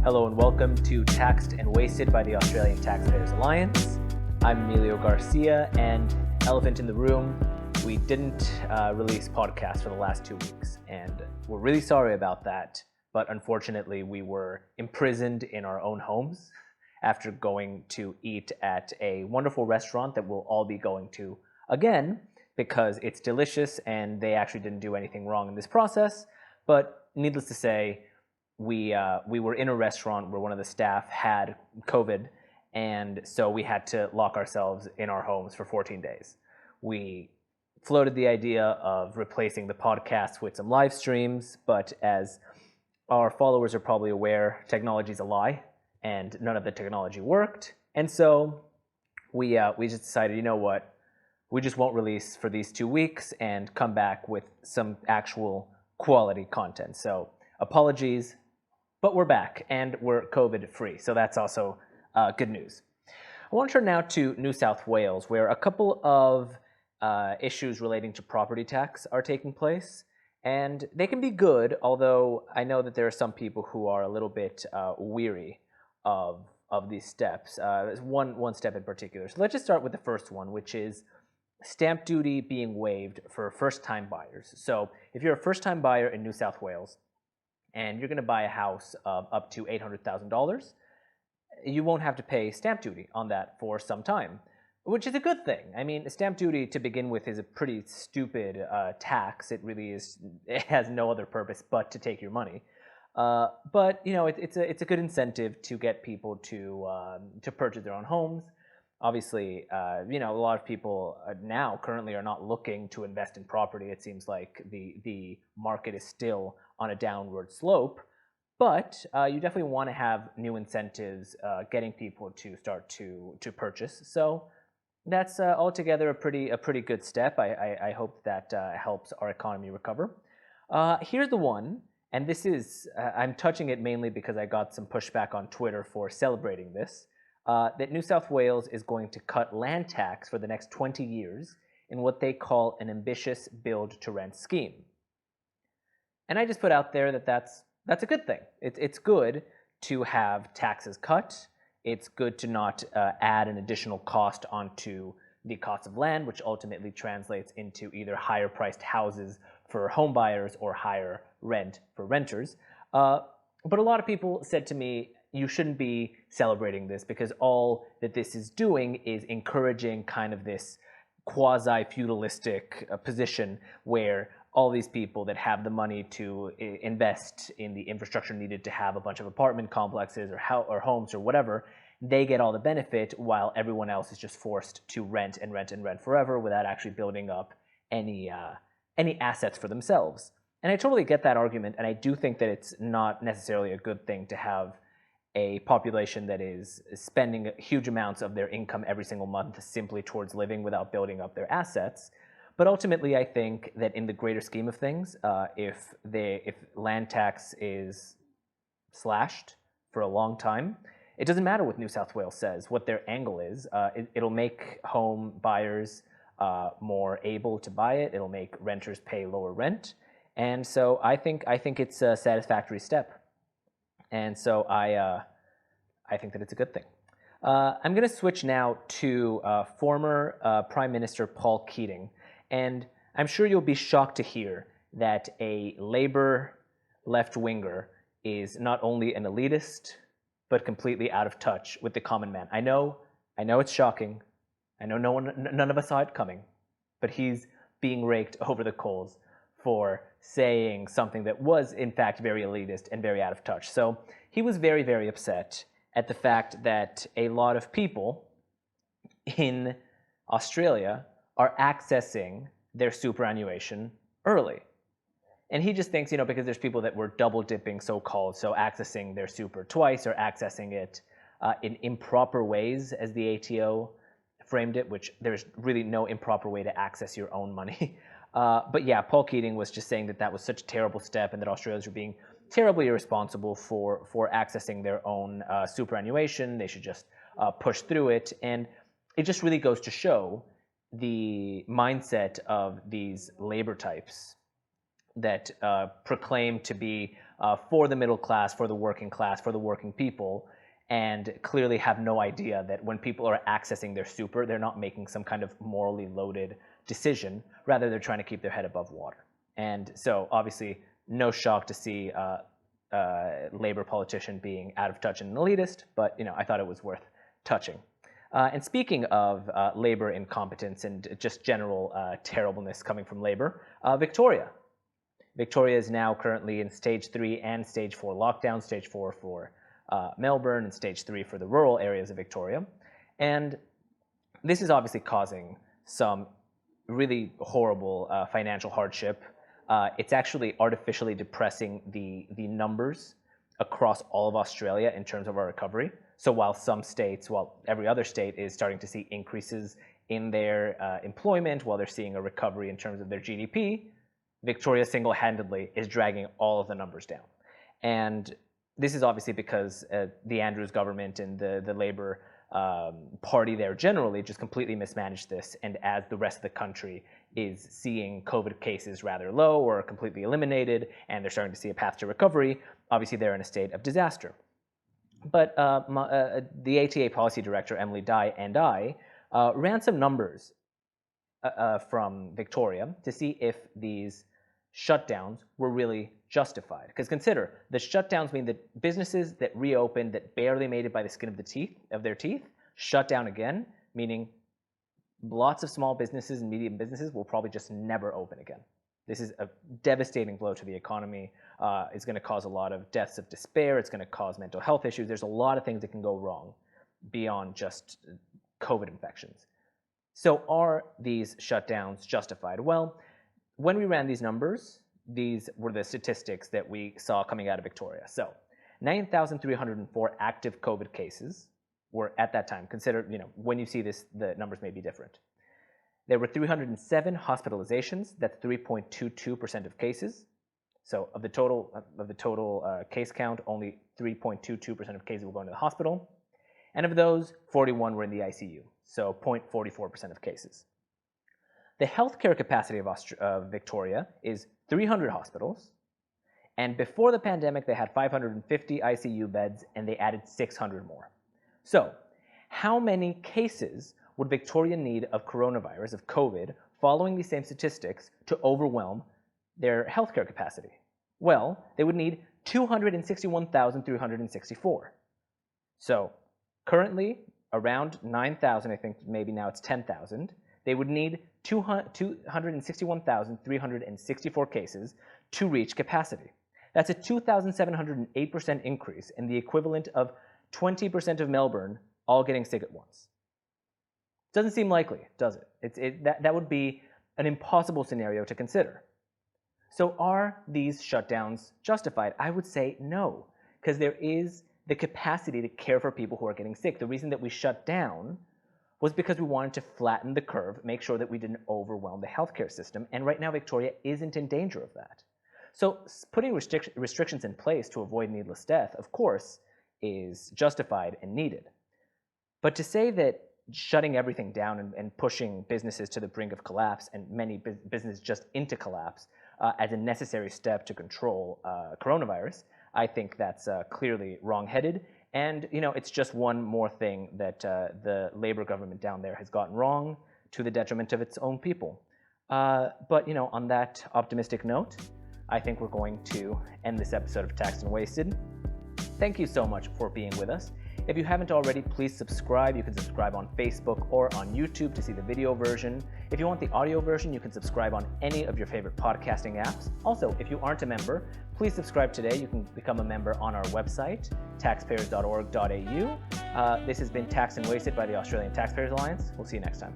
Hello and welcome to Taxed and Wasted by the Australian Taxpayers Alliance. I'm Emilio Garcia, and elephant in the room, we didn't release podcasts for the last 2 weeks, and we're really sorry about that, but unfortunately we were imprisoned in our own homes after going to eat at a wonderful restaurant that we'll all be going to again because it's delicious and they actually didn't do anything wrong in this process. But needless to say, we were in a restaurant where one of the staff had COVID, and so we had to lock ourselves in our homes for 14 days. We floated the idea of replacing the podcast with some live streams, but as our followers are probably aware, technology's a lie, and none of the technology worked. And so we just decided, you know what, we just won't release for these 2 weeks and come back with some actual quality content. So apologies, but we're back and we're COVID-free, so that's also good news. I want to turn now to New South Wales, where a couple of issues relating to property tax are taking place, and they can be good, although I know that there are some people who are a little bit weary of these steps. There's one step in particular. So let's just start with the first one, which is stamp duty being waived for first-time buyers. So if you're a first-time buyer in New South Wales, and you're going to buy a house of up to $800,000, you won't have to pay stamp duty on that for some time, which is a good thing. I mean, stamp duty to begin with is a pretty stupid tax. It really is. It has no other purpose but to take your money. But you know, it's a good incentive to get people to purchase their own homes. Obviously, you know, a lot of people now currently are not looking to invest in property. It seems like the market is still on a downward slope, but you definitely want to have new incentives getting people to start to purchase. So that's altogether a pretty good step. I hope that helps our economy recover. Here's the one, and this is I'm touching it mainly because I got some pushback on Twitter for celebrating this. That New South Wales is going to cut land tax for the next 20 years in what they call an ambitious build-to-rent scheme. And I just put out there that that's a good thing. It's good to have taxes cut. It's good to not add an additional cost onto the cost of land, which ultimately translates into either higher priced houses for home buyers or higher rent for renters. But a lot of people said to me, you shouldn't be celebrating this because all that this is doing is encouraging kind of this quasi-feudalistic position where all these people that have the money to invest in the infrastructure needed to have a bunch of apartment complexes or homes or whatever, they get all the benefit while everyone else is just forced to rent and rent and rent forever without actually building up any assets for themselves. And I totally get that argument, and I do think that it's not necessarily a good thing to have a population that is spending huge amounts of their income every single month simply towards living without building up their assets. But ultimately, I think that in the greater scheme of things, if land tax is slashed for a long time, it doesn't matter what New South Wales says, what their angle is. It'll make home buyers more able to buy it. It'll make renters pay lower rent. And so I think it's a satisfactory step. And so I think that it's a good thing. I'm going to switch now to former Prime Minister Paul Keating. And I'm sure you'll be shocked to hear that a Labour left-winger is not only an elitist, but completely out of touch with the common man. I know it's shocking. I know none of us saw it coming. But he's being raked over the coals for saying something that was, in fact, very elitist and very out of touch. So he was very, very upset at the fact that a lot of people in Australia are accessing their superannuation early. And he just thinks, you know, because there's people that were double dipping, so-called, so accessing their super twice or accessing it in improper ways, as the ATO framed it, which there's really no improper way to access your own money. But yeah, Paul Keating was just saying that that was such a terrible step and that Australians were being terribly irresponsible for accessing their own superannuation. They should just push through it. And it just really goes to show the mindset of these labor types that proclaim to be for the middle class, for the working class, for the working people, and clearly have no idea that when people are accessing their super, they're not making some kind of morally loaded decision. Rather, they're trying to keep their head above water. And so, obviously, no shock to see Labor politician being out of touch and an elitist, but I thought it was worth touching. And speaking of Labor incompetence and just general terribleness coming from Labor, Victoria. Victoria is now currently in stage 3 and stage 4 lockdown, stage 4 for Melbourne and stage 3 for the rural areas of Victoria. And this is obviously causing some really horrible financial hardship. It's actually artificially depressing the numbers across all of Australia in terms of our recovery. So while every other state is starting to see increases in their employment, while they're seeing a recovery in terms of their GDP, Victoria single-handedly is dragging all of the numbers down. And this is obviously because the Andrews government and the Labor party there generally just completely mismanaged this, and as the rest of the country is seeing COVID cases rather low or completely eliminated, and they're starting to see a path to recovery, obviously they're in a state of disaster. But the ATA policy director, Emily Dye, and I ran some numbers from Victoria to see if these shutdowns were really justified. Because consider, the shutdowns mean that businesses that reopened that barely made it by the skin of their teeth shut down again, meaning lots of small businesses and medium businesses will probably just never open again. This is a devastating blow to the economy. It's going to cause a lot of deaths of despair. It's going to cause mental health issues. There's a lot of things that can go wrong beyond just COVID infections. So are these shutdowns justified? Well, when we ran these numbers, these were the statistics that we saw coming out of Victoria. So 9,304 active COVID cases were at that time. Consider, when you see this, the numbers may be different. There were 307 hospitalizations. That's 3.22% of cases. So of the total case count, only 3.22% of cases were going to the hospital. And of those, 41 were in the ICU. So 0.44% of cases. The healthcare capacity of Victoria is 300 hospitals. And before the pandemic, they had 550 ICU beds, and they added 600 more. So how many cases would Victoria need of coronavirus, of COVID, following these same statistics to overwhelm their healthcare capacity? Well, they would need 261,364. So currently around 9,000, I think maybe now it's 10,000. They would need 261,364 cases to reach capacity. That's a 2,708% increase and the equivalent of 20% of Melbourne all getting sick at once. Doesn't seem likely, does it? That would be an impossible scenario to consider. So are these shutdowns justified? I would say no, because there is the capacity to care for people who are getting sick. The reason that we shut down was because we wanted to flatten the curve, make sure that we didn't overwhelm the healthcare system, and right now Victoria isn't in danger of that. So putting restrictions in place to avoid needless death, of course, is justified and needed. But to say that shutting everything down and pushing businesses to the brink of collapse, and many businesses just into collapse, as a necessary step to control coronavirus, I think that's clearly wrong-headed. And it's just one more thing that the Labor government down there has gotten wrong to the detriment of its own people. But on that optimistic note, I think we're going to end this episode of Taxed and Wasted. Thank you so much for being with us. If you haven't already, please subscribe. You can subscribe on Facebook or on YouTube to see the video version. If you want the audio version, you can subscribe on any of your favorite podcasting apps. Also, if you aren't a member, please subscribe today. You can become a member on our website, taxpayers.org.au. This has been Taxed and Wasted by the Australian Taxpayers Alliance. We'll see you next time.